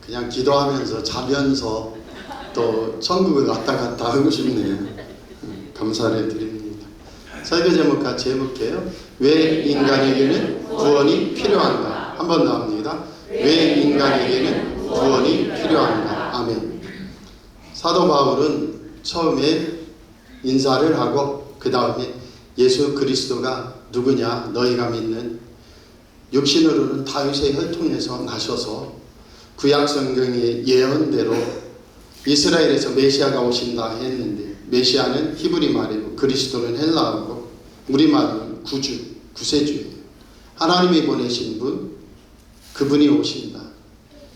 그냥 기도하면서 자면서 또 천국을 왔다 갔다 하고 싶네요. 감사를 드립니다. 설교 제목 같이 해볼게요. 왜 인간에게는 구원이 필요한가? 한 번 더 합니다. 왜 인간에게는 구원이 필요한가? 아멘. 사도 바울은 처음에 인사를 하고 그 다음에 예수 그리스도가 누구냐? 너희가 믿는 육신으로는 다윗의 혈통에서 나셔서 구약 성경의 예언대로 이스라엘에서 메시아가 오신다 했는데, 메시아는 히브리 말이고 그리스도는 헬라어고 우리말은 구주, 구세주예요. 하나님이 보내신 분, 그분이 오신다.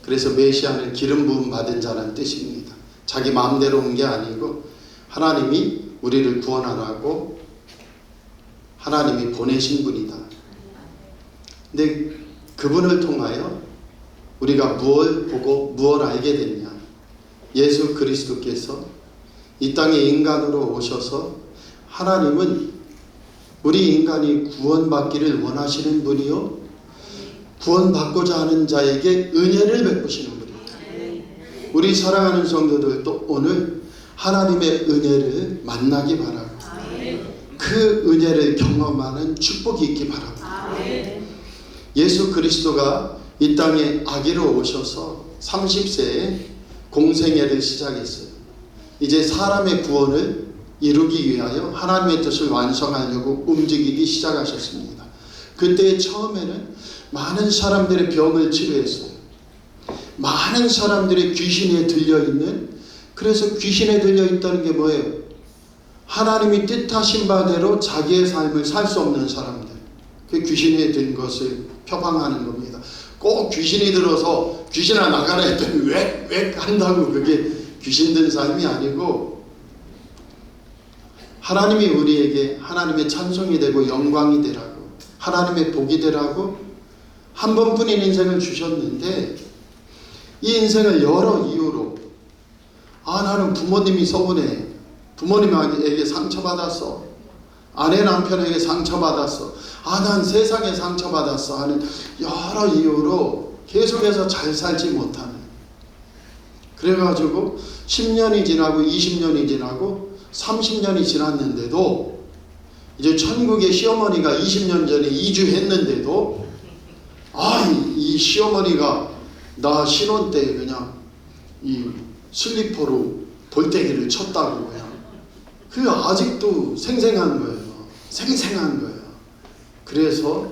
그래서 메시아는 기름 부음 받은 자라는 뜻입니다. 자기 마음대로 온 게 아니고 하나님이 우리를 구원하라고 하나님이 보내신 분이다. 근데 그분을 통하여 우리가 무엇을 보고 무엇을 알게 됐냐? 예수 그리스도께서 이 땅에 인간으로 오셔서, 하나님은 우리 인간이 구원받기를 원하시는 분이요, 구원받고자 하는 자에게 은혜를 베푸시는 분입니다. 우리 사랑하는 성도들도 오늘 하나님의 은혜를 만나기 바라고, 그 은혜를 경험하는 축복이 있기 바랍니다. 예수 그리스도가 이 땅에 아기로 오셔서 30세에 공생애를 시작했어요. 이제 사람의 구원을 이루기 위하여 하나님의 뜻을 완성하려고 움직이기 시작하셨습니다. 그때 처음에는 많은 사람들의 병을 치료했어요. 많은 사람들의 귀신에 들려있는, 그래서 귀신에 들려있다는 게 뭐예요? 하나님이 뜻하신 바대로 자기의 삶을 살 수 없는 사람들, 그 귀신에 든 것을 표방하는 겁니다. 꼭 귀신이 들어서 귀신아 나가라 했더니 왜 한다고 그게 귀신 든 삶이 아니고, 하나님이 우리에게 하나님의 찬송이 되고 영광이 되라고, 하나님의 복이 되라고 한 번뿐인 인생을 주셨는데, 이 인생을 여러 이유로, 나는 부모님이 서운해, 부모님에게 상처받았어, 아내 남편에게 상처받았어, 난 세상에 상처받았어 하는 여러 이유로 계속해서 잘 살지 못하는, 그래가지고 10년이 지나고 20년이 지나고 30년이 지났는데도, 이제 천국의 시어머니가 20년 전에 이주했는데도 이 시어머니가 나 신혼 때 그냥 이 슬리퍼로 볼때기를 쳤다고, 그냥 아직도 생생한 거예요. 생생한 거예요. 그래서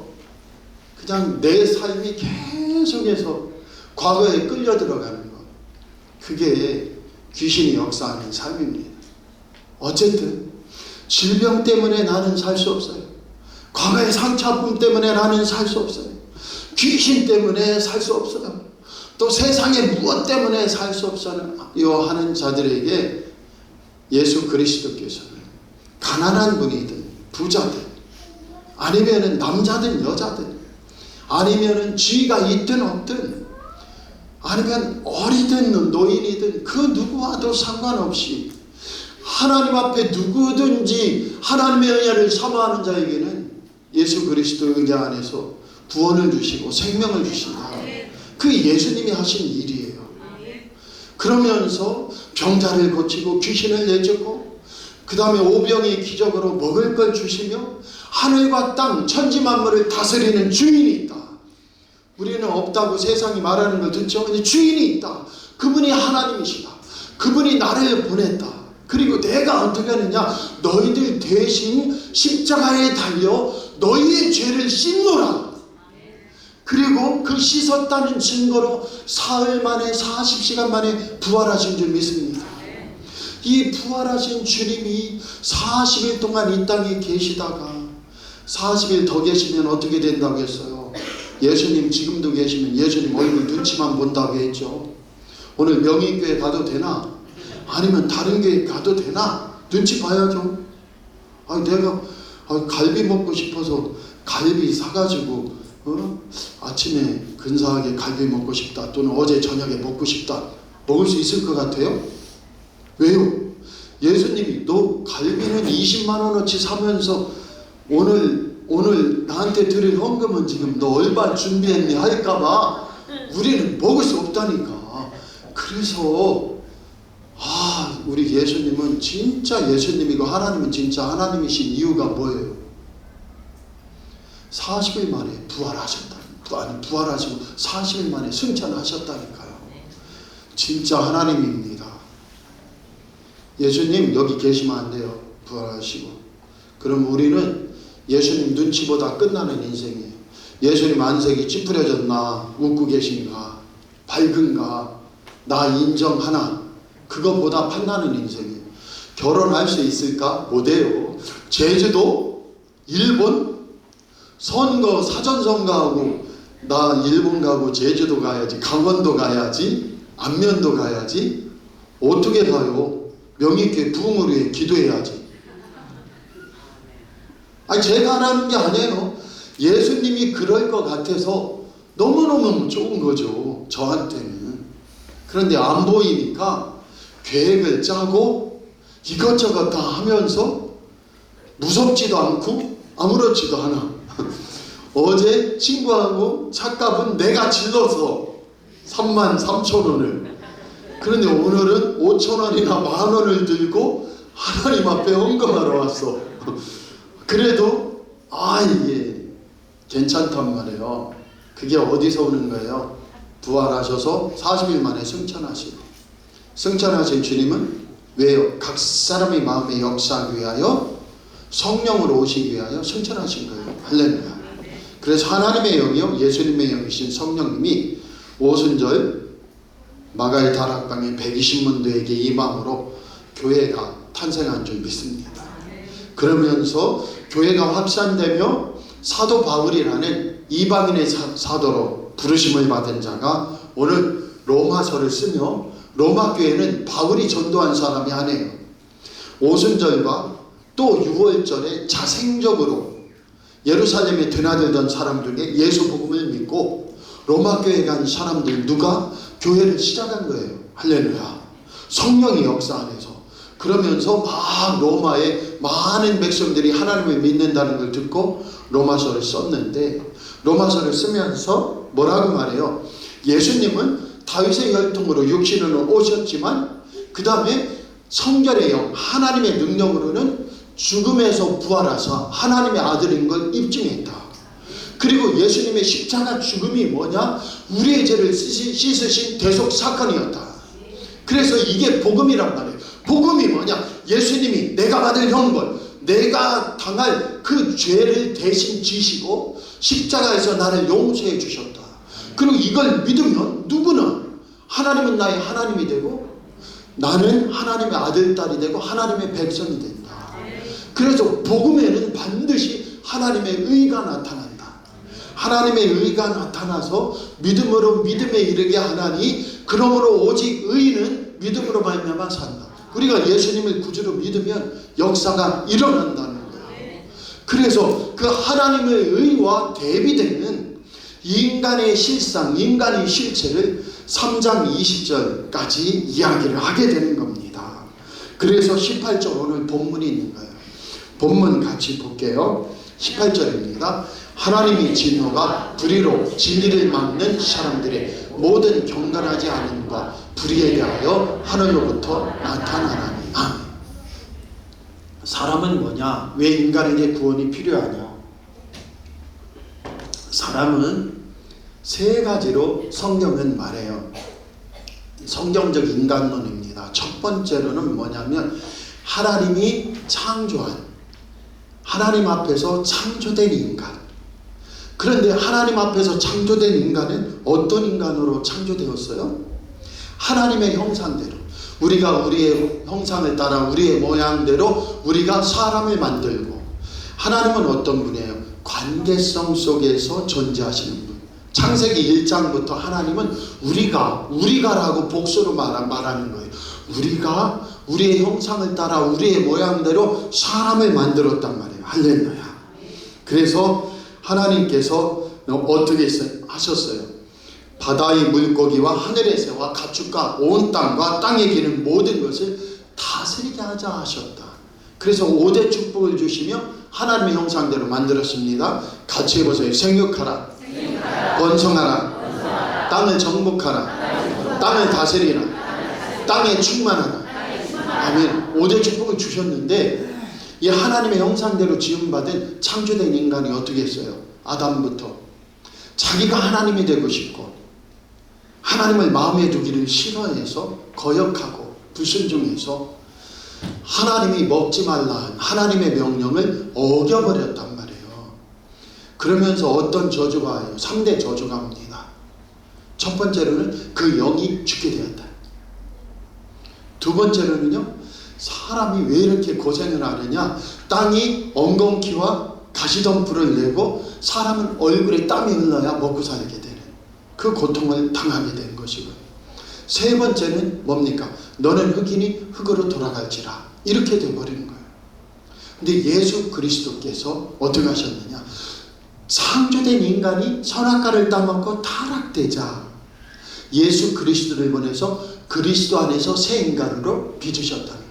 그냥 내 삶이 계속해서 과거에 끌려 들어가는 것, 그게 귀신이 역사하는 삶입니다. 어쨌든 질병 때문에 나는 살 수 없어요. 과거의 상처 아픔 때문에 나는 살 수 없어요. 귀신 때문에 살 수 없어요. 또 세상에 무엇 때문에 살 수 없어요 하는 자들에게 예수 그리스도께서는 가난한 분이든 부자든, 아니면은 남자든 여자든, 아니면은 지위가 있든 없든, 아니면 어리든 노인이든 그 누구와도 상관없이 하나님 앞에 누구든지 하나님의 은혜를 사모하는 자에게는 예수 그리스도 은혜 안에서 구원을 주시고 생명을 주신다. 그 예수님이 하신 일이에요. 그러면서 병자를 고치고 귀신을 내쫓고, 그 다음에 오병이 기적으로 먹을 걸 주시며 하늘과 땅 천지 만물을 다스리는 주인이 있다. 우리는 없다고 세상이 말하는 걸 듣죠. 근데 주인이 있다. 그분이 하나님이시다. 그분이 나를 보냈다. 그리고 내가 어떻게 하느냐? 너희들 대신 십자가에 달려 너희의 죄를 씻노라. 그리고 그 씻었다는 증거로 사흘 만에 40시간 만에 부활하신 줄 믿습니다. 이 부활하신 주님이 40일 동안 이 땅에 계시다가 40일 더 계시면 어떻게 된다고 했어요? 예수님 지금도 계시면 예수님 얼굴 눈치만 본다고 했죠. 오늘 명인교회 가도 되나? 아니면 다른 교회 가도 되나? 눈치 봐야죠. 내가 갈비 먹고 싶어서 갈비 사가지고 아침에 근사하게 갈비 먹고 싶다, 또는 어제 저녁에 먹고 싶다, 먹을 수 있을 것 같아요? 왜요? 예수님이 너 갈비는 20만 원어치 사면서 오늘 나한테 드릴 헌금은 지금 너 얼마 준비했니 할까봐 우리는 먹을 수 없다니까. 그래서 우리 예수님은 진짜 예수님이고 하나님은 진짜 하나님이신 이유가 뭐예요? 40일 만에 부활하시고 40일 만에 승천하셨다니까요. 진짜 하나님입니다. 예수님 여기 계시면 안 돼요. 부활하시고. 그럼 우리는 예수님 눈치보다 끝나는 인생이에요. 예수님 안색이 찌푸려졌나, 웃고 계신가, 밝은가, 나 인정하나, 그거보다 판나는 인생이에요. 결혼할 수 있을까? 못해요. 제주도, 일본, 선거, 사전선거하고 나 일본 가고 제주도 가야지, 강원도 가야지, 안면도 가야지. 어떻게 가요? 명의교회 부흥을 위해 기도해야지. 아니 제가 하라는 게 아니에요. 예수님이 그럴 것 같아서 너무너무 좋은 거죠, 저한테는. 그런데 안 보이니까 계획을 짜고 이것저것 다 하면서 무섭지도 않고 아무렇지도 않아. 어제 친구하고 차값은 내가 질러서 33,000원을. 그런데 오늘은 5,000원이나 10,000원을 들고 하나님 앞에 헌금하러 왔어. 그래도 이게 괜찮단 말이에요. 그게 어디서 오는 거예요? 부활하셔서 40일 만에 승천하시고. 승천하신 주님은 왜요? 각 사람의 마음에 역사하기 위하여, 성령으로 오시기 위하여 승천하신 거예요. 할렐루야. 그래서 하나님의 영이요, 예수님의 영이신 성령님이 오순절 마가의 다락방의 120문도에게 임함으로 교회가 탄생한 줄 믿습니다. 그러면서 교회가 확산되며 사도 바울이라는 이방인의 사도로 부르심을 받은 자가 오늘 로마서를 쓰며, 로마 교회는 바울이 전도한 사람이 아니에요. 오순절과 또 유월절에 자생적으로 예루살렘에 드나들던 사람 중에 예수 복음을 믿고 로마 교회에 간 사람들 누가 교회를 시작한 거예요. 할렐루야. 성령의 역사 안에서. 그러면서 막 로마의 많은 백성들이 하나님을 믿는다는 걸 듣고 로마서를 썼는데, 로마서를 쓰면서 뭐라고 말해요? 예수님은 다윗의 혈통으로 육신으로 오셨지만 그 다음에 성결의 영, 하나님의 능력으로는 죽음에서 부활하사 하나님의 아들인 걸 입증했다. 그리고 예수님의 십자가 죽음이 뭐냐? 우리의 죄를 씻으신 대속 사건이었다. 그래서 이게 복음이란 말이에요. 복음이 뭐냐? 예수님이 내가 받을 형벌, 내가 당할 그 죄를 대신 지시고 십자가에서 나를 용서해 주셨다. 그리고 이걸 믿으면 누구나 하나님은 나의 하나님이 되고 나는 하나님의 아들, 딸이 되고 하나님의 백성이 된다. 그래서 복음에는 반드시 하나님의 의가 나타난다. 하나님의 의가 나타나서 믿음으로 믿음에 이르게 하나니 그러므로 오직 의인은 믿음으로 말미암아 산다. 우리가 예수님을 구주로 믿으면 역사가 일어난다는 거예요. 그래서 그 하나님의 의와 대비되는 인간의 실상, 인간의 실체를 3장 20절까지 이야기를 하게 되는 겁니다. 그래서 18절 오늘 본문이 있는 거예요. 본문 같이 볼게요. 18절입니다. 하나님이 진노가 불의로 진리를 막는 사람들의 모든 경건하지 않음과 불의에 대하여 하늘로부터 나타나나니. 사람은 뭐냐? 왜 인간에게 구원이 필요하냐? 사람은 세 가지로 성경은 말해요. 성경적 인간론입니다. 첫 번째로는 뭐냐면 하나님이 창조한, 하나님 앞에서 창조된 인간. 그런데 하나님 앞에서 창조된 인간은 어떤 인간으로 창조되었어요? 하나님의 형상대로. 우리가 우리의 형상을 따라 우리의 모양대로 우리가 사람을 만들고, 하나님은 어떤 분이에요? 관계성 속에서 존재하시는 분. 창세기 1장부터 하나님은 우리가라고 복수로 말하는 거예요. 우리가 우리의 형상을 따라 우리의 모양대로 사람을 만들었단 말이에요. 할렐루야. 그래서 하나님께서 어떻게 하셨어요? 바다의 물고기와 하늘의 새와 가축과 온 땅과 땅에 기는 모든 것을 다스리게 하자 하셨다. 그래서 5대 축복을 주시며 하나님의 형상대로 만들었습니다. 같이 해보세요. 생육하라, 번성하라, 땅을 정복하라, 땅을 다스리라. 땅에 충만하라. 아멘. 5대 축복을 주셨는데 이 하나님의 형상대로 지음받은 창조된 인간이 어떻게 했어요? 아담부터 자기가 하나님이 되고 싶고 하나님을 마음에 두기를 싫어해서 거역하고 불순종해서 하나님이 먹지 말라 하나님의 명령을 어겨버렸단 말이에요. 그러면서 어떤 저주가 와요? 3대 저주가 옵니다. 첫 번째로는 그 영이 죽게 되었다. 두 번째로는요, 사람이 왜 이렇게 고생을 하느냐, 땅이 엉겅퀴와 가시덤불을 내고 사람은 얼굴에 땀이 흘러야 먹고 살게 되는 그 고통을 당하게 된 것이고요. 세 번째는 뭡니까? 너는 흙이니 흙으로 돌아갈지라, 이렇게 돼버리는 거예요. 근데 예수 그리스도께서 어떻게 하셨느냐, 창조된 인간이 선악과를 따먹고 타락되자 예수 그리스도를 보내서 그리스도 안에서 새 인간으로 빚으셨다는 거예요.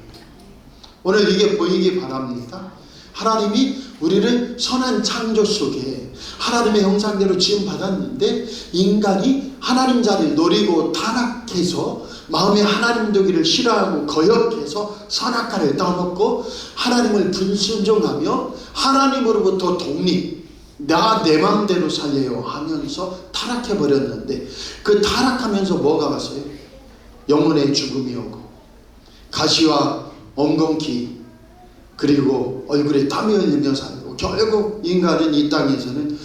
오늘 이게 보이기 바랍니다. 하나님이 우리를 선한 창조 속에 하나님의 형상대로 지음받았는데 인간이 하나님 자리를 노리고 타락해서 마음에 하나님 되기를 싫어하고 거역해서 선악과를 따먹고 하나님을 불순종하며 하나님으로부터 독립, 내 마음대로 살려요 하면서 타락해버렸는데, 그 타락하면서 뭐가 왔어요? 영혼의 죽음이 오고 가시와 엉겅퀴 그리고 얼굴에 땀이 흘리며 살고, 결국 인간은 이 땅에서는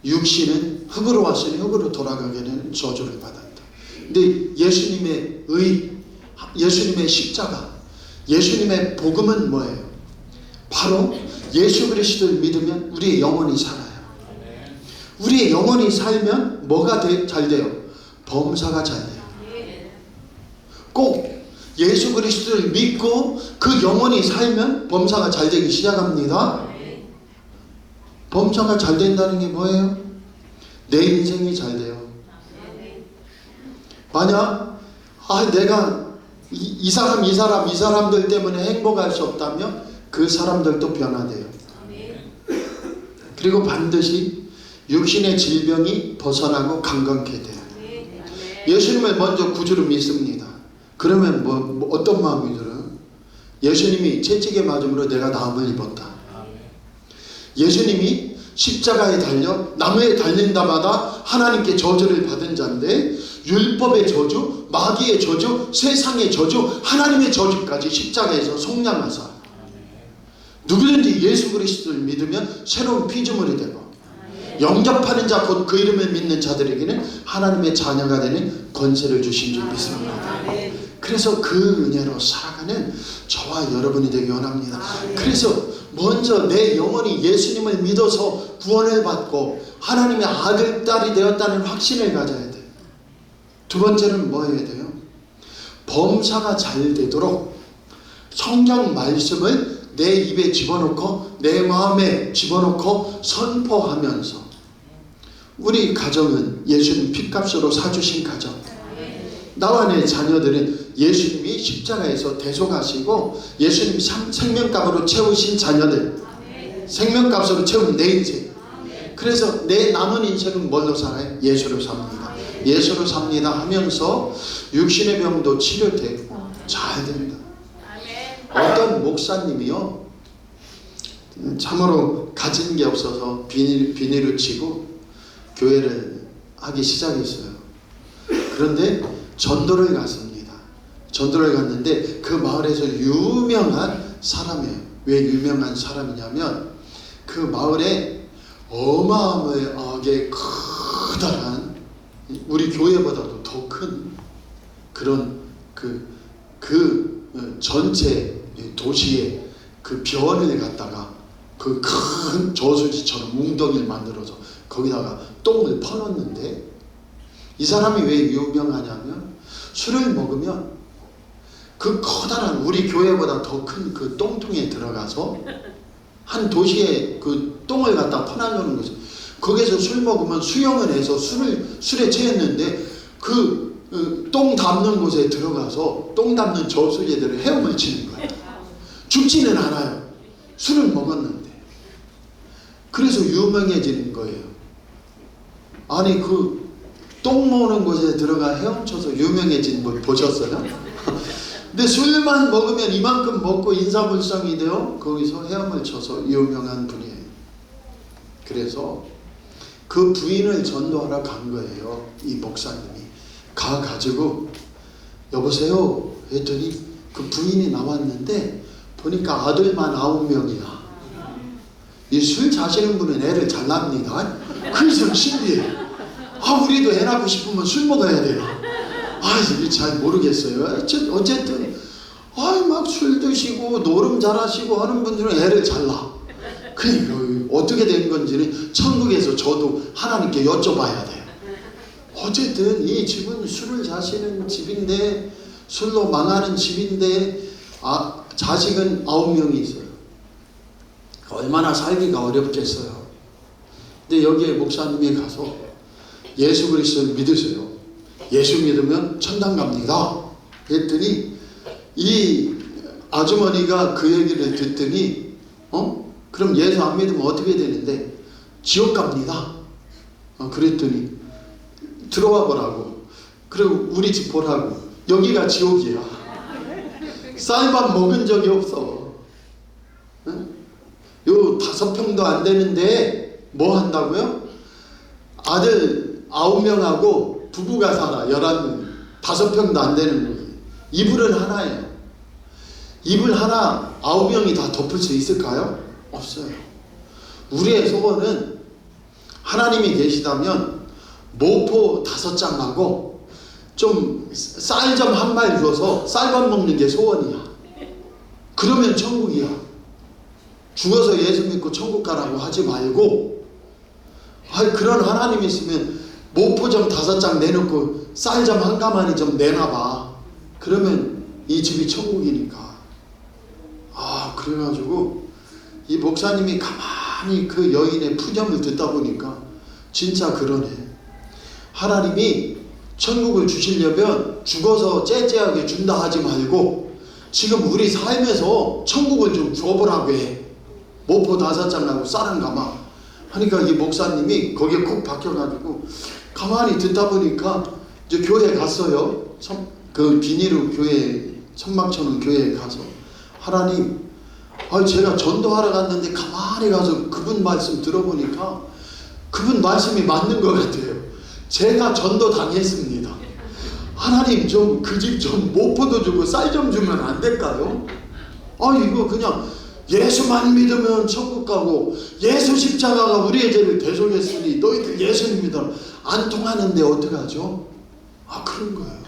육신은 흙으로 왔으니 흙으로 돌아가게 되는 저주를 받았다. 근데 예수님의 의, 예수님의 십자가, 예수님의 복음은 뭐예요? 바로 예수 그리스도를 믿으면 우리의 영혼이 살아요. 우리의 영혼이 살면 뭐가 잘 돼요? 범사가 잘 돼요. 꼭 예수 그리스도를 믿고 그 영혼이 살면 범사가 잘 되기 시작합니다. 범사가 잘 된다는 게 뭐예요? 내 인생이 잘 돼요. 만약 내가 이 사람들 때문에 행복할 수 없다면 그 사람들도 변화돼요. 그리고 반드시 육신의 질병이 벗어나고 강건케 돼요. 예수님을 먼저 구주로 믿습니다. 그러면 어떤 마음이 들어요? 예수님이 채찍에 맞음으로 내가 나음을 입었다. 예수님이 십자가에 달려 나무에 달린다마다 하나님께 저주를 받은 자인데, 율법의 저주, 마귀의 저주, 세상의 저주, 하나님의 저주까지 십자가에서 속량하사 누구든지 예수 그리스도를 믿으면 새로운 피조물이 되고, 영접하는 자 곧 그 이름을 믿는 자들에게는 하나님의 자녀가 되는 권세를 주신 줄 믿습니다. 그래서 그 은혜로 살아가는 저와 여러분이 되기 원합니다. 그래서 먼저 내 영혼이 예수님을 믿어서 구원을 받고 하나님의 아들, 딸이 되었다는 확신을 가져야 돼요. 두 번째는 뭐 해야 돼요? 범사가 잘 되도록 성경 말씀을 내 입에 집어넣고 내 마음에 집어넣고 선포하면서, 우리 가정은 예수님 핏값으로 사주신 가정, 나와 내 자녀들은 예수님이 십자가에서 대속하시고 예수님 생명값으로 채우신 자녀들, 생명값으로 채운 내 인생. 그래서 내 남은 인생은 뭘로 살아요? 예수로 삽니다. 예수로 삽니다 하면서 육신의 병도 치료되고 잘 됩니다. 어떤 목사님이요, 참으로 가진 게 없어서 비닐을 치고 교회를 하기 시작했어요. 그런데 전도를 갔습니다. 전도를 갔는데 그 마을에서 유명한 사람이에요. 왜 유명한 사람이냐면 그 마을에 어마어마하게 커다란, 우리 교회보다도 더 큰 그런 그 전체 도시에 그 변을 갖다가 그 큰 저수지처럼 웅덩이를 만들어서 거기다가 똥을 퍼놓는데, 이 사람이 왜 유명하냐면 술을 먹으면 그 커다란 우리 교회보다 더 큰 그 똥통에 들어가서 한 도시에 그 똥을 갖다 퍼놔놓는 거죠. 거기서 술 먹으면 수영을 해서 술에 취했는데 그 똥 담는 곳에 들어가서 똥 담는 저수지들을 헤엄을 치는 거예요. 죽지는 않아요. 술을 먹었는데. 그래서 유명해지는 거예요. 아니 똥 모으는 곳에 들어가 헤엄쳐서 유명해진 분 보셨어요? 근데 술만 먹으면 이만큼 먹고 인사불성이 되어 거기서 헤엄을 쳐서 유명한 분이에요. 그래서 그 부인을 전도하러 간 거예요. 이 목사님이 가가지고 여보세요 했더니 그 부인이 나왔는데 보니까 아들만 9명이야. 이 술 자시는 분은 애를 잘 낳습니다. 그래서 신기해. 우리도 애 낳고 싶으면 술 먹어야 돼요. 이게 잘 모르겠어요. 어쨌든 막 술 드시고 노름 잘하시고 하는 분들은 애를 잘 낳아. 그러니까 어떻게 된 건지는 천국에서 저도 하나님께 여쭤봐야 돼요. 어쨌든 이 집은 술을 자시는 집인데, 술로 망하는 집인데 자식은 9명이 있어요. 얼마나 살기가 어렵겠어요. 근데 여기에 목사님이 가서 예수 그리스도를 믿으세요. 예수 믿으면 천당 갑니다. 했더니 이 아주머니가 그 얘기를 듣더니 그럼 예수 안 믿으면 어떻게 되는데? 지옥 갑니다. 그랬더니 들어와 보라고. 그리고 우리 집 보라고. 여기가 지옥이야. 쌀밥 먹은 적이 없어. 요 5평도 안 되는데 뭐 한다고요? 아들 9명하고 부부가 살아. 11명. 5평도 안 되는 거예요. 이불은 하나예요. 이불 하나 9명이 다 덮을 수 있을까요? 없어요. 우리의 소원은 하나님이 계시다면 모포 5장하고 좀 쌀 좀 한 말 줘서 쌀밥 먹는 게 소원이야. 그러면 천국이야. 죽어서 예수 믿고 천국 가라고 하지 말고, 그런 하나님이 있으면 모포 좀 5장 내놓고 쌀 좀 한 가마니 좀 내놔봐. 그러면 이 집이 천국이니까. 그래가지고 이 목사님이 가만히 그 여인의 푸념을 듣다 보니까 진짜 그러네. 하나님이 천국을 주시려면 죽어서 째째하게 준다 하지 말고 지금 우리 삶에서 천국을 좀 줘보라고 해. 모포 5장하고 쌀 한 가마 하니까 이 목사님이 거기에 콕 박혀가지고 가만히 듣다 보니까 이제 교회 갔어요. 그 비닐로 교회, 천막천은 교회에 가서 하나님, 제가 전도하러 갔는데 가만히 가서 그분 말씀 들어보니까 그분 말씀이 맞는 것 같아요. 제가 전도 당했습니다. 하나님 좀 그 집 좀 모포도 주고 쌀 좀 주면 안 될까요? 이거 그냥 예수만 믿으면 천국 가고 예수 십자가가 우리의 죄를 대속했으니 너희들 예수 믿으면 안 통하는데 어떡하죠? 그런 거예요.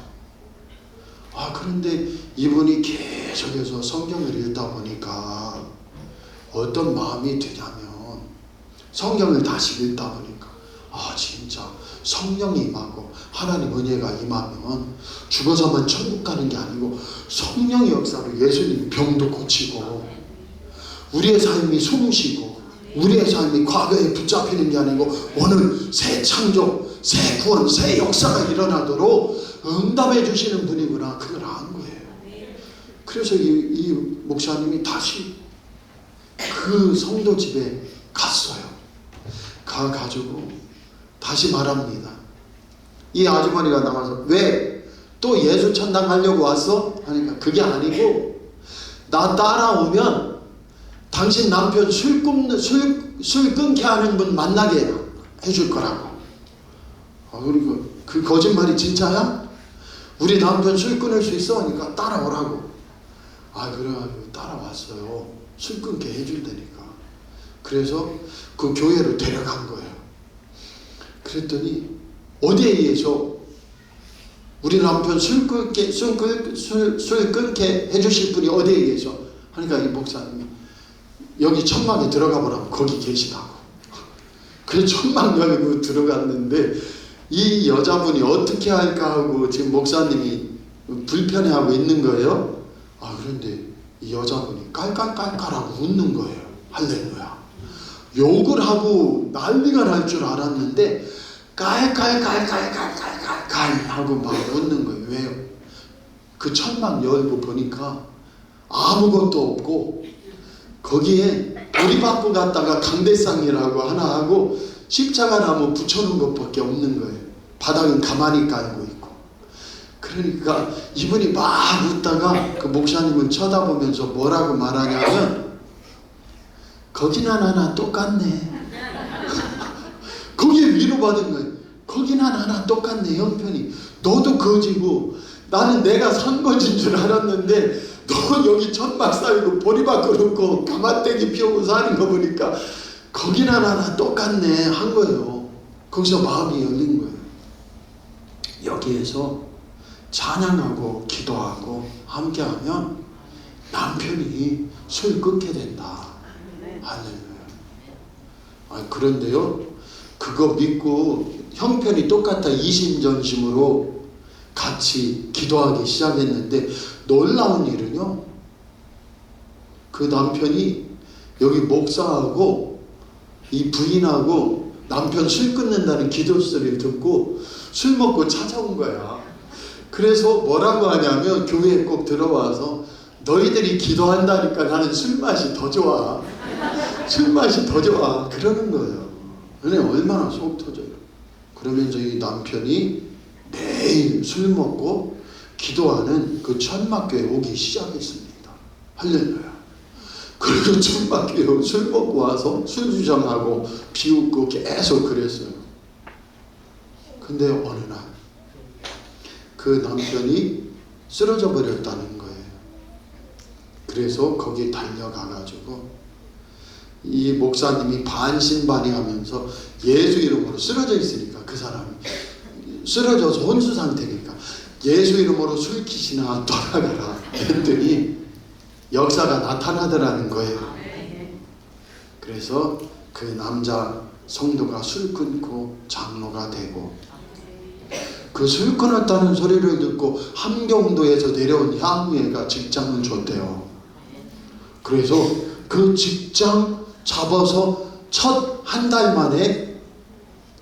그런데 이분이 계속해서 성경을 읽다 보니까 어떤 마음이 드냐면 성경을 다시 읽다 보니까 진짜 성령이 임하고 하나님 은혜가 임하면 죽어서만 천국 가는 게 아니고 성령의 역사로 예수님 병도 고치고 우리의 삶이 숨쉬고 우리의 삶이 과거에 붙잡히는 게 아니고 오늘 새 창조, 새 구원, 새 역사가 일어나도록 응답해 주시는 분이구나. 그걸 안 거예요. 그래서 이 목사님이 다시 그 성도 집에 갔어요. 가가지고 다시 말합니다. 이 아주머니가 나와서 왜 또 예수 천당 가려고 왔어? 하니까 그게 아니고 나 따라오면 당신 남편 술 끊게 하는 분 만나게 해줄 거라고. 그리고 그 거짓말이 진짜야? 우리 남편 술 끊을 수 있어? 하니까 따라오라고. 그래가지고 따라왔어요. 술 끊게 해줄다니까. 그래서 그 교회로 데려간 거예요. 그랬더니 어디에 의해서 우리 남편 술 끊게 해주실 분이 어디에 의해서? 하니까 이 목사님이 여기 천막에 들어가 보라고. 거기 계시다고. 그래서 천막 열고 들어갔는데 이 여자분이 어떻게 할까 하고 지금 목사님이 불편해하고 있는 거예요. 그런데 이 여자분이 깔깔깔깔하고 웃는 거예요. 할렐루야. 욕을 하고 난리가 날 줄 알았는데 깔깔깔깔깔깔깔 하고 막 웃는 거예요. 왜요? 그 천막 열고 보니까 아무것도 없고 거기에 보리밥국 갖다가 강대상이라고 하나 하고 십자가 나무 붙여놓은 것밖에 없는 거예요. 바닥은 가만히 깔고 있고. 그러니까 이분이 막 웃다가 그 목사님은 쳐다보면서 뭐라고 말하냐면, 거기나 나나 똑같네. 거기에 위로받은 거예요. 거기나 나나 똑같네. 형편이 너도 거지고 나는 내가 선거진 줄 알았는데 너 여기 천막 쌓이고 보리밭 그렇고 가마떼기 피우고 사는 거 보니까 거기나 나나 똑같네 한 거예요. 거기서 마음이 열린 거예요. 여기에서 찬양하고 기도하고 함께하면 남편이 술 끊게 된다. 할렐루야. 그런데요, 그거 믿고 형편이 똑같아 이심전심으로 같이 기도하기 시작했는데, 놀라운 일은요, 그 남편이 여기 목사하고 이 부인하고 남편 술 끊는다는 기도 소리를 듣고 술 먹고 찾아온 거야. 그래서 뭐라고 하냐면, 교회에 꼭 들어와서 너희들이 기도한다니까 나는 술맛이 더 좋아. 술맛이 더 좋아. 그러는 거예요. 근데 얼마나 속 터져요. 그러면서 이 남편이 매일 술 먹고 기도하는 그 천막교회 오기 시작했습니다. 할렐루야. 그리고 천막교회 술 먹고 와서 술 주정하고 비웃고 계속 그랬어요. 근데 어느 날 그 남편이 쓰러져 버렸다는 거예요. 그래서 거기 달려가가지고 이 목사님이 반신반의하면서 예수 이름으로 쓰러져 있으니까, 그 사람이 쓰러져서 혼수 상태니까 예수 이름으로 술깃이나 떠나가라 했더니 역사가 나타나더라는 거예요. 그래서 그 남자 성도가 술 끊고 장로가 되고, 그 술 끊었다는 소리를 듣고 함경도에서 내려온 향후회가 직장을 줬대요. 그래서 그 직장 잡아서 첫 한 달 만에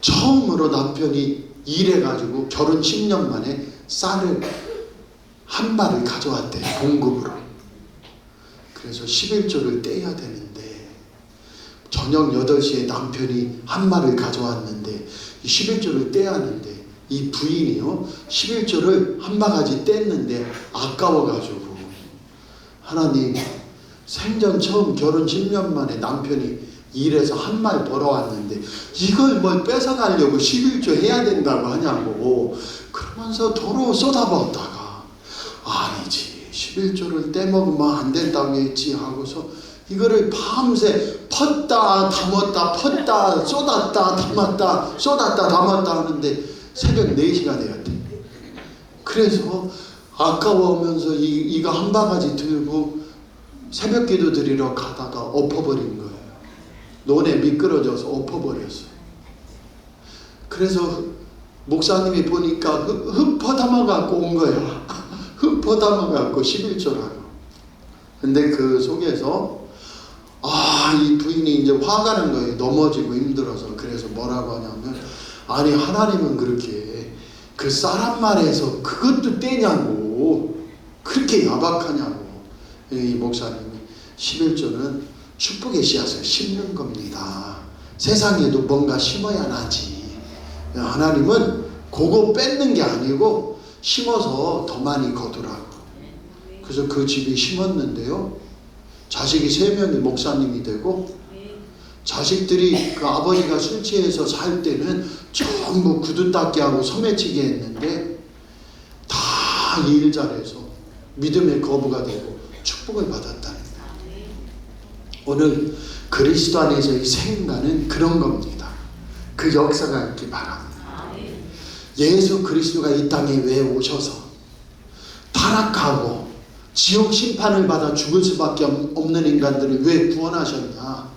처음으로 남편이 일해가지고 결혼 10년 만에 쌀을 한 마를 가져왔대요. 봉급으로. 그래서 11조를 떼야 되는데 저녁 8시에 남편이 한 마를 가져왔는데 이 11조를 떼야 하는데 이 부인이요 11조를 한 바가지 뗐는데 아까워가지고, 하나님, 생전 처음 결혼 10년 만에 남편이 일해서 한 말 벌어왔는데 이걸 뭘 뺏어가려고 11조 해야 된다고 하냐고 그러면서 도로 쏟아부었다가, 아니지 11조를 떼먹으면 안 된다고 했지 하고서 이거를 밤새 펐다 담았다 펐다 쏟았다 담았다 쏟았다 담았다 하는데 새벽 4시가 되었대. 그래서 아까워하면서 이거 한 바가지 들고 새벽 기도 드리러 가다가 엎어버린 거예요. 논에 미끄러져서 엎어버렸어요. 그래서 목사님이 보니까 흙퍼담아 갖고 온 거야. 흙퍼담아 갖고 11조라고. 근데 그 속에서 이 부인이 이제 화가 난 거예요. 넘어지고 힘들어서. 그래서 뭐라고 하냐면, 아니 하나님은 그렇게 그 사람 말에서 그것도 떼냐고, 그렇게 야박하냐고. 이 목사님이 11조는 축복의 씨앗을 심는 겁니다. 세상에도 뭔가 심어야 나지. 하나님은 그거 뺏는 게 아니고 심어서 더 많이 거두라고. 그래서 그 집이 심었는데요, 자식이 3명이 목사님이 되고, 자식들이 그 아버지가 술 취해서 살 때는 전부 구두 닦기 하고 소매치기 했는데 다 일 잘해서 믿음의 거부가 되고 축복을 받았다는 거예요. 오늘 그리스도 안에서의 생가는 그런 겁니다. 그 역사가 있기 바랍니다. 예수 그리스도가 이 땅에 왜 오셔서 타락하고 지옥 심판을 받아 죽을 수밖에 없는 인간들을 왜 구원하셨냐.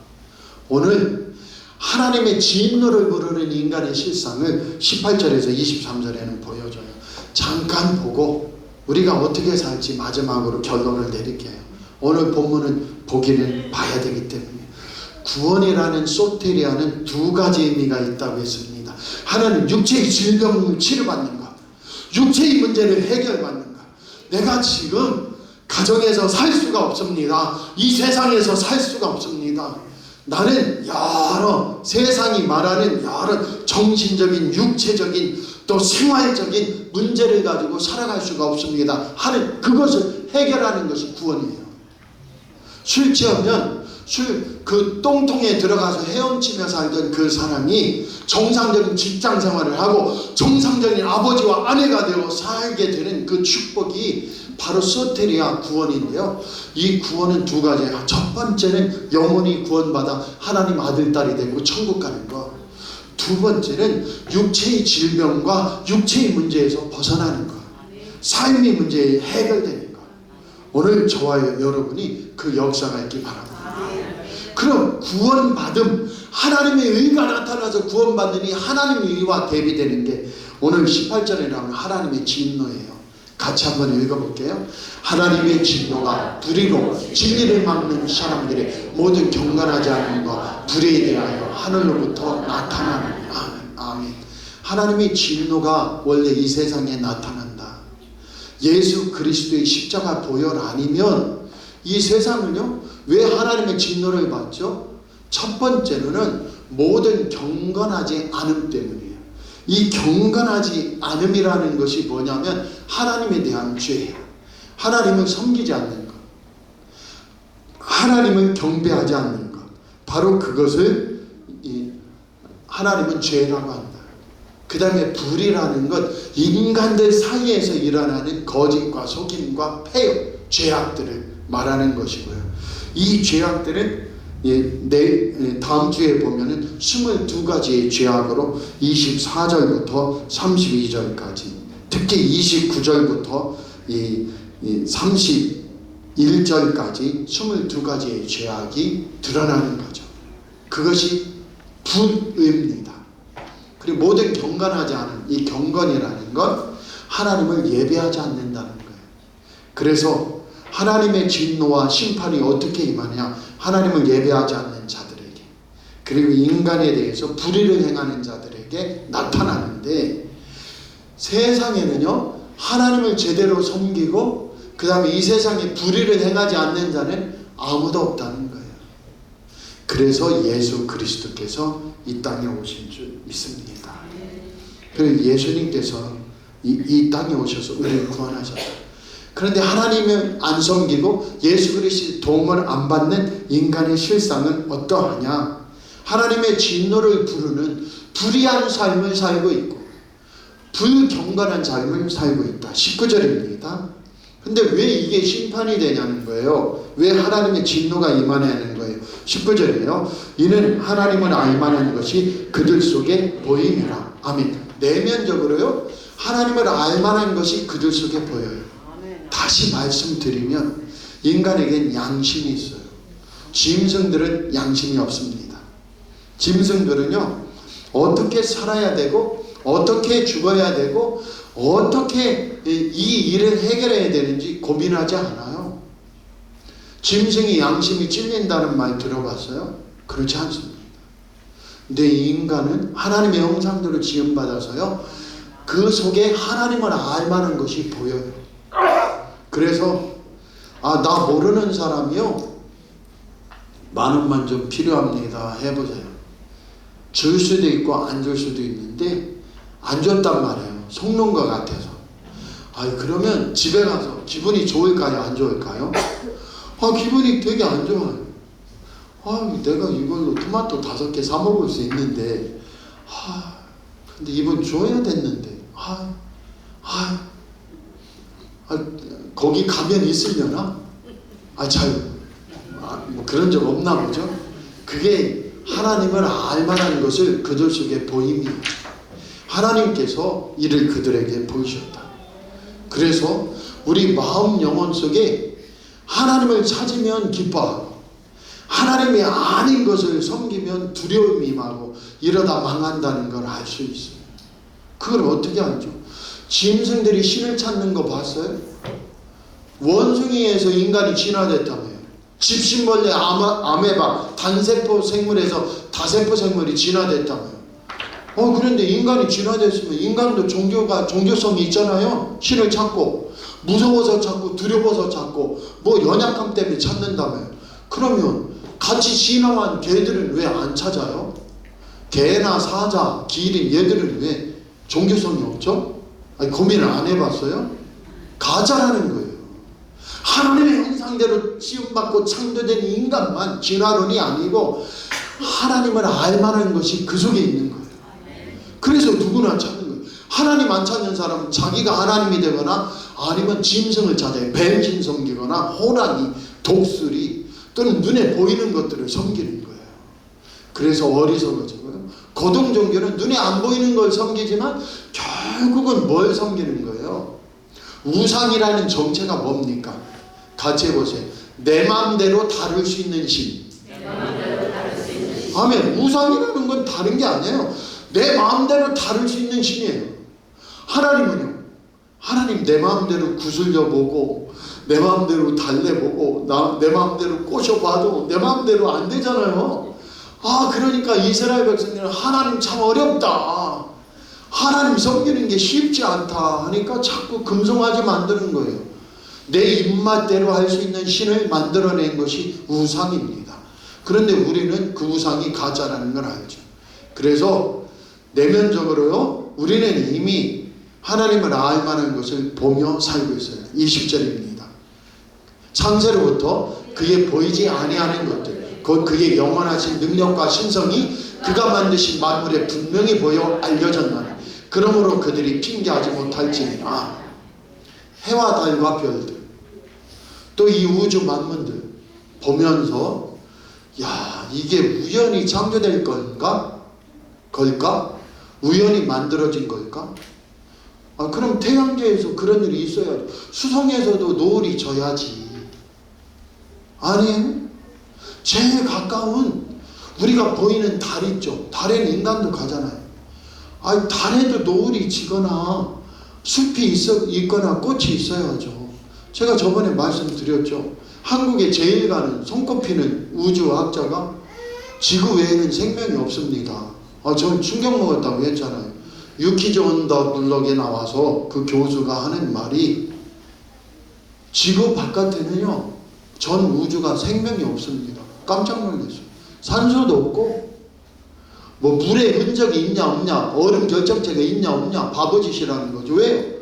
오늘 하나님의 진노를 부르는 인간의 실상을 18절에서 23절에는 보여줘요. 잠깐 보고 우리가 어떻게 살지 마지막으로 결론을 내릴게요. 오늘 본문은 보기는 봐야 되기 때문에. 구원이라는 소테리아는 2가지 의미가 있다고 했습니다. 하나는 육체의 질병을 치료받는 것, 육체의 문제를 해결받는 것. 내가 지금 가정에서 살 수가 없습니다. 이 세상에서 살 수가 없습니다. 나는 여러 세상이 말하는 여러 정신적인 육체적인 또 생활적인 문제를 가지고 살아갈 수가 없습니다. 그것을 해결하는 것이 구원이에요. 술 취하면 그 똥통에 들어가서 헤엄치며 살던 그 사람이 정상적인 직장 생활을 하고 정상적인 아버지와 아내가 되어 살게 되는 그 축복이 바로 소테리아 구원인데요. 이 구원은 두 가지예요. 첫 번째는 영혼이 구원받아 하나님 아들 딸이 되고 천국 가는 것. 두 번째는 육체의 질병과 육체의 문제에서 벗어나는 것. 삶의 문제에 해결되는 것. 오늘 저와 여러분이 그 역사가 있기 바랍니다. 그럼 구원받음, 하나님의 의가 나타나서 구원받으니 하나님의 의와 대비되는 게 오늘 18절에 나오는 하나님의 진노예요. 같이 한번 읽어볼게요. 하나님의 진노가 불의로 진리를 막는 사람들의 모든 경건하지 않은 것 불의에 대하여 하늘로부터 나타나는. 아멘. 하나님의 진노가 원래 이 세상에 나타난다. 예수 그리스도의 십자가 보혈 아니면 이 세상은요, 왜 하나님의 진노를 받죠? 첫 번째로는 모든 경건하지 않음 때문이에요. 이 경건하지 않음이라는 것이 뭐냐면 하나님에 대한 죄예요. 하나님을 섬기지 않는 것, 하나님을 경배하지 않는 것, 바로 그것을 하나님은 죄라고 한다. 그 다음에 불이라는 것, 인간들 사이에서 일어나는 거짓과 속임과 폐역, 죄악들을 말하는 것이고요. 이 죄악들은 다음 주에 보면은 22가지의 죄악으로 24절부터 32절까지, 특히 29절부터 31절까지 22가지의 죄악이 드러나는 거죠. 그것이 불의입니다. 그리고 모든 경건하지 않은 이 경건이라는 건 하나님을 예배하지 않는다는 거예요. 그래서 하나님의 진노와 심판이 어떻게 임하냐? 하나님을 예배하지 않는 자들에게, 그리고 인간에 대해서 불의를 행하는 자들에게 나타나는데, 세상에는요 하나님을 제대로 섬기고 그 다음에 이 세상에 불의를 행하지 않는 자는 아무도 없다는 거예요. 그래서 예수 그리스도께서 이 땅에 오신 줄 믿습니다. 그리고 예수님께서 이 땅에 오셔서 우리를 구원하셨다. 그런데 하나님을 안 섬기고 예수 그리스도의 도움을 안 받는 인간의 실상은 어떠하냐? 하나님의 진노를 부르는 불의한 삶을 살고 있고 불경건한 삶을 살고 있다. 19절입니다. 근데 왜 이게 심판이 되냐는 거예요. 왜 하나님의 진노가 임하냐는 거예요. 19절이에요. 이는 하나님을 알만한 것이 그들 속에 보임이라. 아멘. 내면적으로요 하나님을 알만한 것이 그들 속에 보여요. 다시 말씀드리면 인간에겐 양심이 있어요. 짐승들은 양심이 없습니다. 짐승들은요 어떻게 살아야 되고 어떻게 죽어야 되고 어떻게 이 일을 해결해야 되는지 고민하지 않아요. 짐승이 양심이 찔린다는 말 들어봤어요? 그렇지 않습니다. 근데 인간은 하나님의 형상대로 지음받아서요 그 속에 하나님을 알만한 것이 보여요. 그래서 나 모르는 사람이요 10,000원 좀 필요합니다 해보세요. 줄 수도 있고 안 줄 수도 있는데 안 줬단 말이에요. 속는 것 같아서. 그러면 집에 가서 기분이 좋을까요 안 좋을까요? 기분이 되게 안 좋아요. 내가 이걸로 토마토 5개 사 먹을 수 있는데 근데 이번 줘야 됐는데 거기 가면 있으려나? 뭐 그런 적 없나 보죠. 그게 하나님을 알만한 것을 그들 속에 보임이에요. 하나님께서 이를 그들에게 보이셨다. 그래서 우리 마음 영혼 속에 하나님을 찾으면 기뻐하고 하나님이 아닌 것을 섬기면 두려움이 임하고 이러다 망한다는 걸 알 수 있어요. 그걸 어떻게 알죠? 짐승들이 신을 찾는 거 봤어요? 원숭이에서 인간이 진화됐다며요. 집신벌레, 아메바, 단세포 생물에서 다세포 생물이 진화됐다며요. 그런데 인간이 진화됐으면 인간도 종교성이 있잖아요. 신을 찾고 무서워서 찾고 두려워서 찾고 뭐 연약함 때문에 찾는다며요. 그러면 같이 진화한 개들은 왜 안 찾아요? 개나 사자, 기린 얘들은 왜 종교성이 없죠? 아니, 고민을 안 해봤어요? 가짜라는 거예요. 하나님의 형상대로 지음받고 창조된 인간만 진화론이 아니고 하나님을 알만한 것이 그 속에 있는 거예요. 그래서 누구나 찾는 거예요. 하나님 안 찾는 사람은 자기가 하나님이 되거나 아니면 짐승을 찾아요. 뱀신 섬기거나 호랑이, 독수리 또는 눈에 보이는 것들을 섬기는 거예요. 그래서 어리석어지고요. 고등 종교는 눈에 안 보이는 걸 섬기지만 결국은 뭘 섬기는 거예요? 우상이라는 정체가 뭡니까? 같이 해보세요. 내 마음대로 다룰 수 있는 신. 아멘. 우상이라는 건 다른 게 아니에요. 내 마음대로 다룰 수 있는 신이에요. 하나님은요, 하나님 내 마음대로 구슬려보고 내 마음대로 달래보고 내 마음대로 꼬셔봐도 내 마음대로 안 되잖아요. 그러니까 이스라엘 백성들은 하나님 참 어렵다, 하나님 섬기는 게 쉽지 않다 하니까 자꾸 금송아지 만드는 거예요. 내 입맛대로 할 수 있는 신을 만들어낸 것이 우상입니다. 그런데 우리는 그 우상이 가짜라는 걸 알죠. 그래서 내면적으로요, 우리는 이미 하나님을 알 만한 것을 보며 살고 있어요. 20절입니다. 창세로부터 그의 보이지 아니하는 것들, 곧 그의 영원하신 능력과 신성이 그가 만드신 만물에 분명히 보여 알려졌나니 그러므로 그들이 핑계하지 못할지니라. 해와 달과 별들, 또 이 우주 만물들 보면서 야, 이게 우연히 창조될 걸까? 우연히 만들어진 걸까? 그럼 태양계에서 그런 일이 있어야죠. 수성에서도 노을이 져야지. 아니에요? 제일 가까운 우리가 보이는 달 있죠. 달에는 인간도 가잖아요. 달에도 노을이 지거나 숲이 있거나 꽃이 있어야죠. 제가 저번에 말씀드렸죠. 한국에 제일 가는 손꼽히는 우주학자가 지구 외에는 생명이 없습니다. 전 충격 먹었다고 했잖아요. 유키즈 온 더 블럭에 나와서 그 교수가 하는 말이 지구 바깥에는요, 전 우주가 생명이 없습니다. 깜짝 놀랐어요. 산소도 없고 뭐 물의 흔적이 있냐 없냐, 얼음 결정체가 있냐 없냐, 바보짓이라는 거죠. 왜요?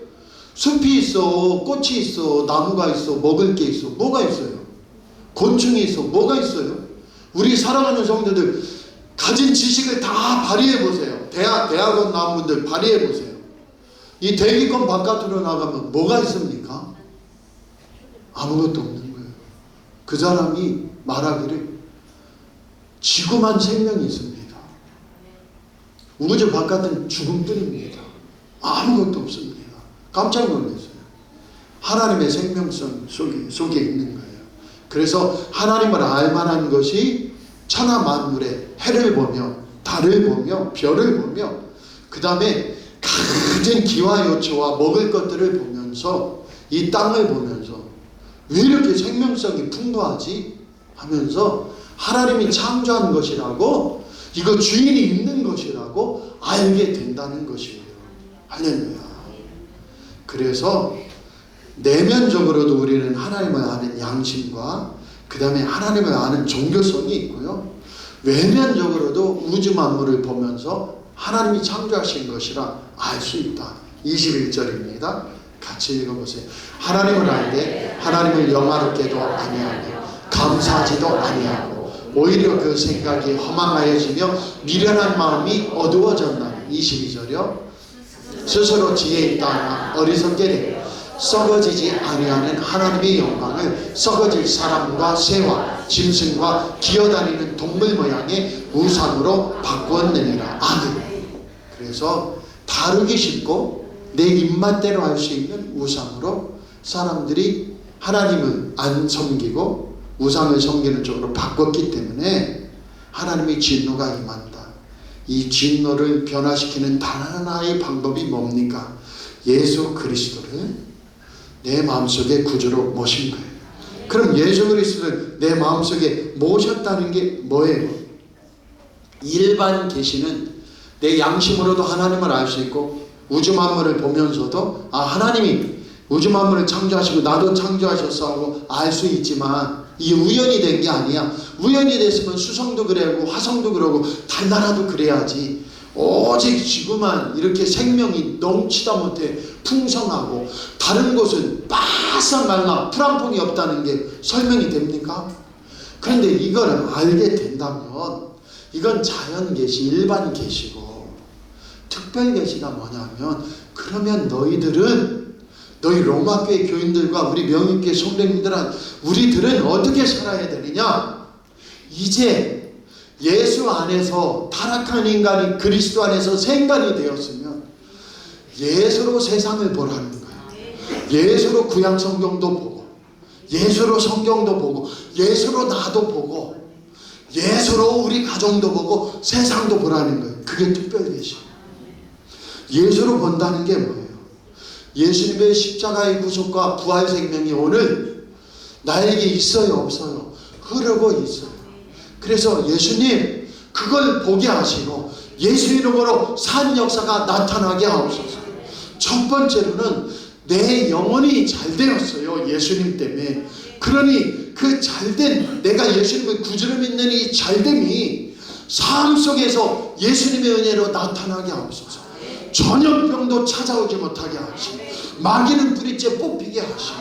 숲이 있어, 꽃이 있어, 나무가 있어, 먹을 게 있어. 뭐가 있어요? 곤충이 있어. 뭐가 있어요? 우리 살아가는 성도들 가진 지식을 다 발휘해 보세요. 대학원 나온 분들 발휘해 보세요. 이 대기권 바깥으로 나가면 뭐가 있습니까? 아무것도 없는 거예요. 그 사람이 말하기를 지구만 생명이 있습니다. 우주 바깥은 죽음뿐입니다. 아무것도 없습니다. 깜짝 놀랐어요. 하나님의 생명성 속에 있는 거예요. 그래서 하나님을 알만한 것이 천하 만물의 해를 보며 달을 보며 별을 보며 그 다음에 가진 기와 요초와 먹을 것들을 보면서 이 땅을 보면서 왜 이렇게 생명성이 풍부하지 하면서 하나님이 창조한 것이라고, 이거 주인이 있는 것이라고 알게 된다는 것이에요. 할렐루야. 그래서 내면적으로도 우리는 하나님을 아는 양심과 그 다음에 하나님을 아는 종교성이 있고요, 외면적으로도 우주 만물을 보면서 하나님이 창조하신 것이라 알 수 있다. 21절입니다. 같이 읽어보세요. 하나님을 알되 하나님을 영화롭게도 아니하며 감사하지도 아니하고 오히려 그 생각이 허망하여지며 미련한 마음이 어두워졌나니. 22절이요. 스스로 지혜 있다 하나 어리석게 되고 썩어지지 아니하는 하나님의 영광을 썩어질 사람과 새와 짐승과 기어다니는 동물 모양의 우상으로 바꾸었느니라. 아멘. 그래서 다루기 쉽고 내 입맛대로 할 수 있는 우상으로 사람들이 하나님을 안 섬기고 우상을 섬기는 쪽으로 바꿨기 때문에 하나님의 진노가 임한다. 이 진노를 변화시키는 단 하나의 방법이 뭡니까? 예수 그리스도를 내 마음속에 구주로 모신 거예요. 그럼 예수 그리스도를 내 마음속에 모셨다는 게 뭐예요? 일반 계시는 내 양심으로도 하나님을 알 수 있고 우주 만물을 보면서도 하나님이 우주 만물을 창조하시고 나도 창조하셨어 하고 알 수 있지만 이 우연이 된 게 아니야. 우연이 됐으면 수성도 그래고 화성도 그러고 달나라도 그래야지. 오직 지구만 이렇게 생명이 넘치다 못해 풍성하고 다른 곳은 바싹 말라 풀 한 폭이 없다는 게 설명이 됩니까? 그런데 이걸 알게 된다면 이건 자연 계시, 일반 계시고 특별 계시가 뭐냐면, 그러면 너희 로마교회 교인들과 우리 명예교회 성도님들은 우리들은 어떻게 살아야 되느냐? 이제 예수 안에서 타락한 인간이 그리스도 안에서 새 인간이 되었으면 예수로 세상을 보라는 거예요. 예수로 구약 성경도 보고, 예수로 성경도 보고, 예수로 나도 보고, 예수로 우리 가정도 보고 세상도 보라는 거예요. 그게 특별 계시. 예수로 본다는 게 뭐예요? 예수님의 십자가의 구속과 부활 생명이 오늘 나에게 있어요, 없어요? 흐르고 있어요. 그래서 예수님 그걸 보게 하시고 예수 이름으로 산 역사가 나타나게 하옵소서. 첫 번째로는 내 영혼이 잘 되었어요, 예수님 때문에. 그러니 그 잘된, 내가 예수님을 구주로 믿는 이 잘됨이 삶 속에서 예수님의 은혜로 나타나게 하옵소서. 전염병도 찾아오지 못하게 하시고, 마귀는 뿌리째 뽑히게 하시고,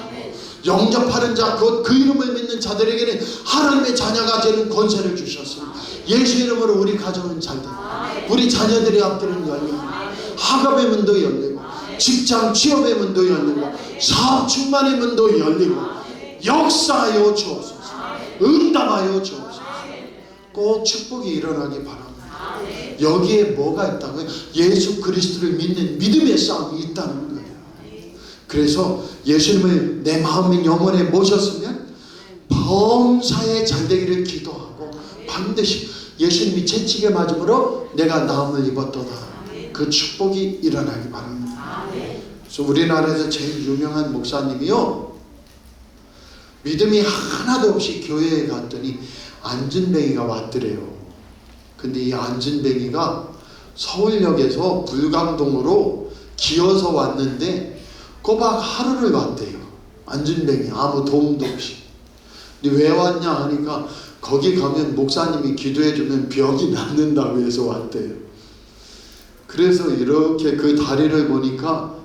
영접하는 자, 곧 그 이름을 믿는 자들에게는 하나님의 자녀가 되는 권세를 주셨습니다. 예수 이름으로 우리 가정은 잘 되고, 우리 자녀들의 앞들은 열리고, 학업의 문도 열리고, 직장 취업의 문도 열리고, 사업 충만의 문도 열리고, 역사하여 주옵소서. 응답하여 주옵소서. 꼭 축복이 일어나기 바랍니다. 여기에 뭐가 있다고요? 예수 그리스도를 믿는 믿음의 싸움이 있다는 거예요. 그래서 예수님을 내 마음의 영혼에 모셨으면 범사에 잘되기를 기도하고, 반드시 예수님이 채찍에 맞음으로 내가 나음을 입었도다, 그 축복이 일어나기 바랍니다. 그래서 우리나라에서 제일 유명한 목사님이요, 믿음이 하나도 없이 교회에 갔더니 안진뱅이가 왔더래요. 근데 이 안진뱅이가 서울역에서 불광동으로 기어서 왔는데 꼬박 하루를 왔대요. 안진뱅이 아무 도움도 없이. 근데 왜 왔냐 하니까 거기 가면 목사님이 기도해주면 병이 낫는다고 해서 왔대요. 그래서 이렇게 그 다리를 보니까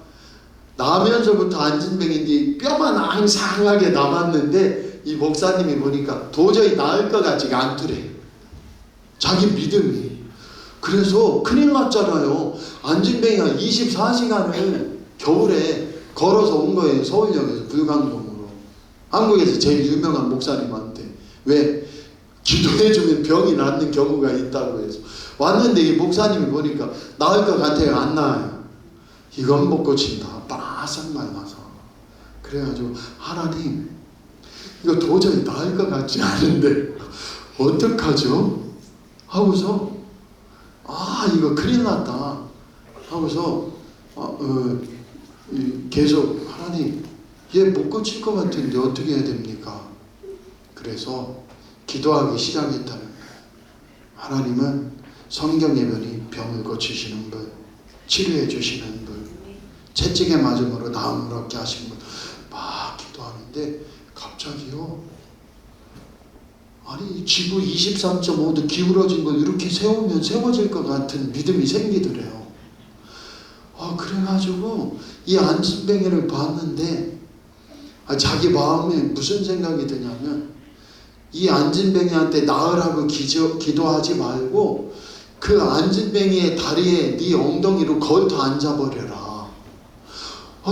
나면서부터 안진뱅인지 뼈만 앙상하게 남았는데, 이 목사님이 보니까 도저히 나을 것 같지가 않더래, 자기 믿음이. 그래서 큰일 났잖아요. 안진뱅이가 24시간을 겨울에 걸어서 온 거예요. 서울역에서 불광동으로. 한국에서 제일 유명한 목사님한테. 왜? 기도해주면 병이 낫는 경우가 있다고 해서 왔는데, 이 목사님이 보니까 나을 것 같아요? 안 나아요. 이건 못 고친다, 바싹 말라서. 그래가지고 하나님, 이거 도저히 나을 것 같지 않은데 어떡하죠? 하고서 이거 큰일 났다 하고서 계속 하나님, 얘 못 고칠 것 같은데 어떻게 해야 됩니까? 그래서 기도하기 시작했다는 거예요. 하나님은 성경에 보니 병을 고치시는 분, 치료해 주시는 분, 채찍에 맞음으로 나음을 얻게 하신 분, 막 기도하는데 갑자기요, 아니 지구 23.5도 기울어진 걸 이렇게 세우면 세워질 것 같은 믿음이 생기더래요. 그래가지고 이 안진뱅이를 봤는데 자기 마음에 무슨 생각이 드냐면, 이 안진뱅이한테 나으라고 기도하지 말고 그 안진뱅이의 다리에 네 엉덩이로 걸터 앉아버려라.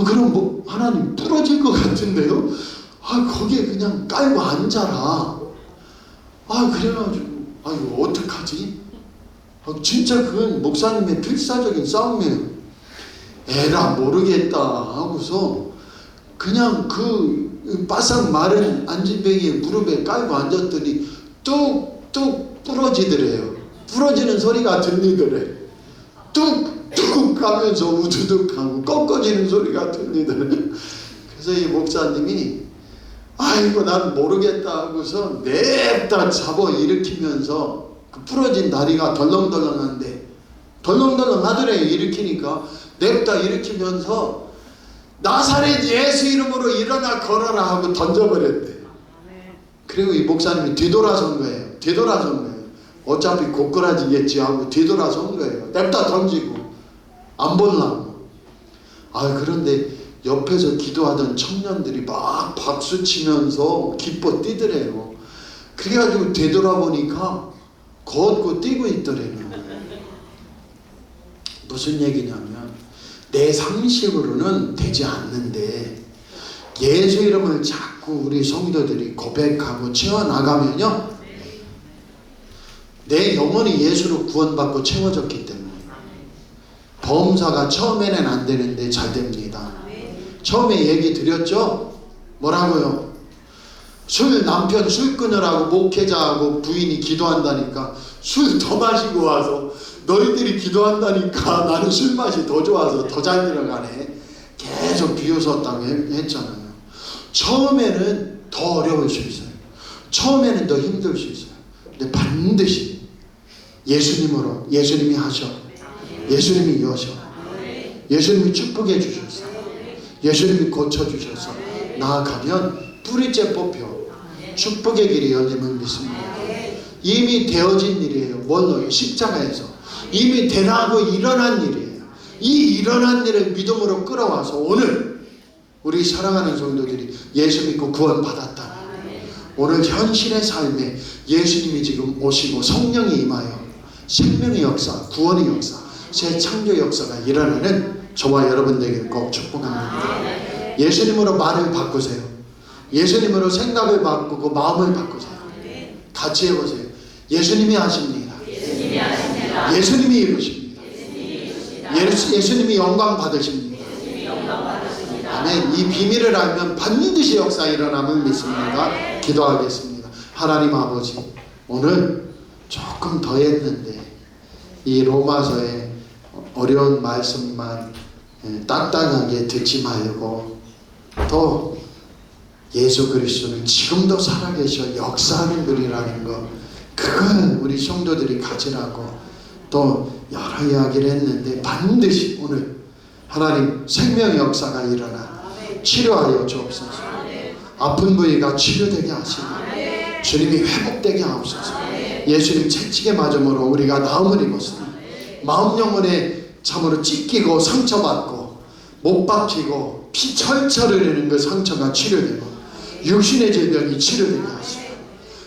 그럼 뭐 하나님 부러질 것 같은데요? 거기에 그냥 깔고 앉아라. 그래가지고 이거 어떡하지? 진짜 그건 목사님의 필사적인 싸움이에요. 에라 모르겠다 하고서 그냥 그 바싹 마른 안진뱅이의 무릎에 깔고 앉았더니 뚝뚝 부러지더래요. 부러지는 소리가 들리더래. 뚝뚝 가면서 우두둑하고 꺾어지는 소리가 들리더래. 그래서 이 목사님이 아이고 난 모르겠다 하고서 냅다 잡아 일으키면서 그 부러진 다리가 덜렁덜렁한데, 덜렁덜렁 하더래. 일으키니까 냅다 일으키면서 나사렛 예수 이름으로 일어나 걸어라 하고 던져버렸대. 그리고 이 목사님이 뒤돌아선 거예요. 뒤돌아선 거예요. 어차피 고꾸라지겠지 하고 뒤돌아선 거예요. 냅다 던지고 안 보려고. 그런데 옆에서 기도하던 청년들이 막 박수 치면서 기뻐 뛰더래요. 그래가지고 되돌아보니까 걷고 뛰고 있더래요. 무슨 얘기냐면 내 상식으로는 되지 않는데 예수 이름을 자꾸 우리 성도들이 고백하고 채워나가면요, 내 영혼이 예수로 구원받고 채워졌기 때문에 범사가 처음에는 안 되는데 잘 됩니다. 처음에 얘기 드렸죠? 뭐라고요? 남편 술 끊으라고 목회자하고 부인이 기도한다니까 술 더 마시고 와서 너희들이 기도한다니까 나는 술 맛이 더 좋아서 더 잘 들어가네. 계속 비웃었다고 했잖아요. 처음에는 더 어려울 수 있어요. 처음에는 더 힘들 수 있어요. 근데 반드시 예수님으로, 예수님이 하셔, 예수님이 여셔, 예수님이 축복해 주셔서, 예수님이 고쳐주셔서 나아가면 뿌리째 뽑혀 축복의 길이 열림을 믿습니다. 이미 되어진 일이에요. 뭘로요? 십자가에서 이미 되라고 일어난 일이에요. 이 일어난 일을 믿음으로 끌어와서 오늘 우리 사랑하는 성도들이 예수 믿고 구원 받았다. 오늘 현실의 삶에 예수님이 지금 오시고 성령이 임하여 생명의 역사, 구원의 역사, 새 창조 역사가 일어나는 저와 여러분들에게 꼭 축복합니다. 예수님으로 말을 바꾸세요. 예수님으로 생각을 바꾸고 마음을 바꾸세요. 같이 해보세요. 예수님이 하십니다. 예수님이 이루십니다. 예수님이 영광 받으십니다. 아멘. 이 비밀을 알면 반드시 역사 일어남을 믿습니다. 기도하겠습니다. 하나님 아버지, 오늘 조금 더 했는데 이 로마서의 어려운 말씀만 딱딱하게 듣지 말고 또 예수 그리스도는 지금도 살아계셔 역사하는 분이라는 것, 그걸 우리 성도들이 가지라고 또 여러 이야기를 했는데 반드시 오늘 하나님 생명의 역사가 일어나 치료하여 주옵소서. 아픈 부위가 치료되게 하시고 주님이 회복되게 하옵소서. 예수님 채찍에 맞음으로 우리가 나음을 입었으니 마음 영혼에 참으로 찢기고 상처받고 못 박히고 피 철철 흘리는 그 상처가 치료되고 육신의 질병이 치료되게 하시고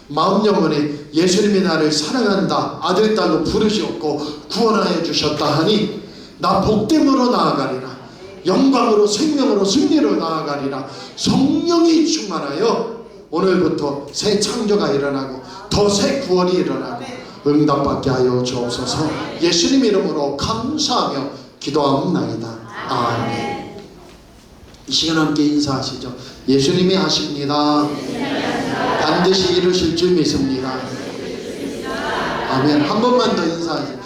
마음 영혼에 예수님이 나를 사랑한다 아들 딸로 부르셨고 구원하여 주셨다 하니 나 복됨으로 나아가리라, 영광으로 생명으로 승리로 나아가리라. 성령이 충만하여 오늘부터 새 창조가 일어나고 더 새 구원이 일어나고 응답받게 하여 주옵소서. 예수님 이름으로 감사하며 기도하옵나이다. 아멘. 이 시간 함께 인사하시죠. 예수님이 하십니다. 반드시 이루실 줄 믿습니다. 아멘. 한 번만 더 인사하시죠.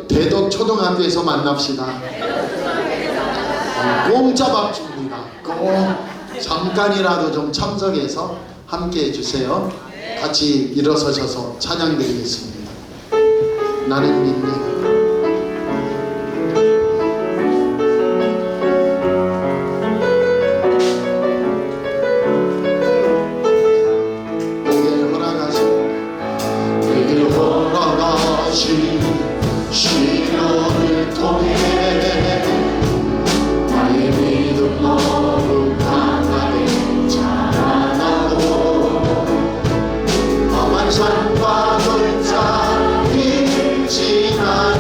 대덕 초등학교에서 만납시다. 공짜 밥 줍니다. 꼭 잠깐이라도 좀 참석해서 함께 해주세요. 같이 일어서셔서 찬양 드리겠습니다. 나는 믿네. 시련을 통해 나의 믿음 너무 강하게 자라나고 험한 산과 골짜기를 지나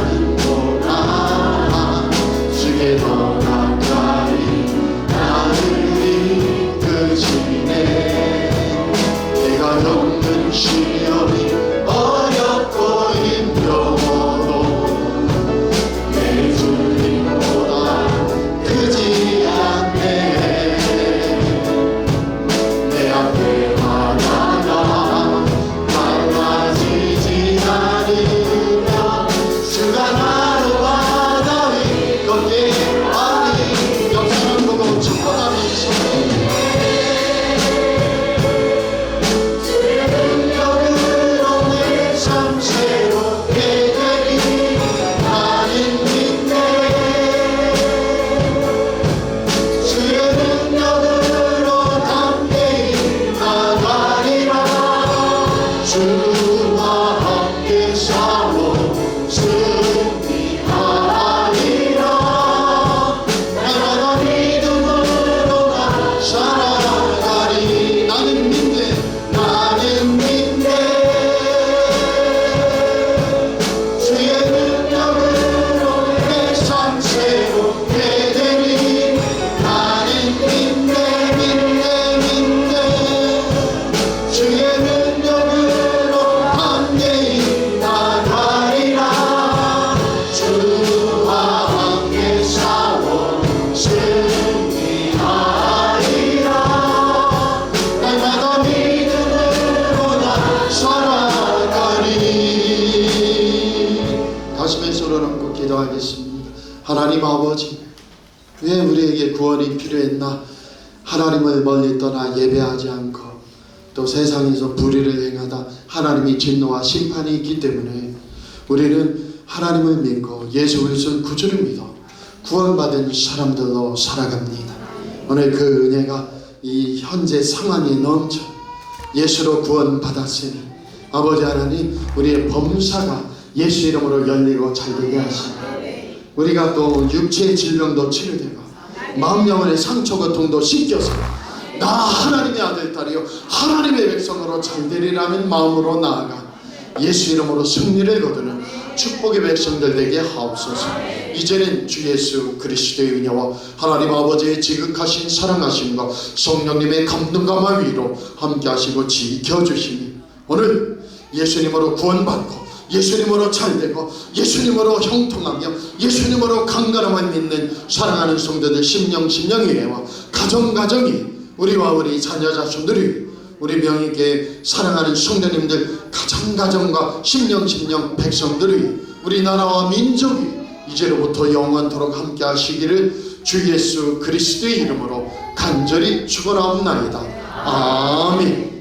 기도하겠습니다. 하나님 아버지, 왜 우리에게 구원이 필요했나? 하나님을 멀리 떠나 예배하지 않고 또 세상에서 불의를 행하다 하나님이 진노와 심판이 있기 때문에 우리는 하나님을 믿고 예수 그리스도를 구주를 믿어 구원받은 사람들로 살아갑니다. 오늘 그 은혜가 이 현재 상황에 넘쳐 예수로 구원받았으니 아버지 하나님, 우리의 범사가 예수 이름으로 열리고 잘되게 하시고, 우리가 또 육체의 질병도 치료되고 마음 영혼의 상처 고통도 씻겨서 나 하나님의 아들 딸이요 하나님의 백성으로 잘되리라는 마음으로 나아가 예수 이름으로 승리를 거두는 축복의 백성들 되게 하옵소서. 이제는 주 예수 그리스도의 은혜와 하나님 아버지의 지극하신 사랑하심과 성령님의 감동과 위로 함께 하시고 지켜주시니 오늘 예수님으로 구원받고 예수님으로 잘되고 예수님으로 형통하며 예수님으로 강건함을 믿는 사랑하는 성도들 심령의회와 가정가정이 우리와 우리 자녀 자손들이 우리 명예교회 사랑하는 성도님들 가정가정과 심령 백성들이 우리나라와 민족이 이제로부터 영원토록 함께 하시기를 주 예수 그리스도의 이름으로 간절히 축원하옵나이다. 아멘.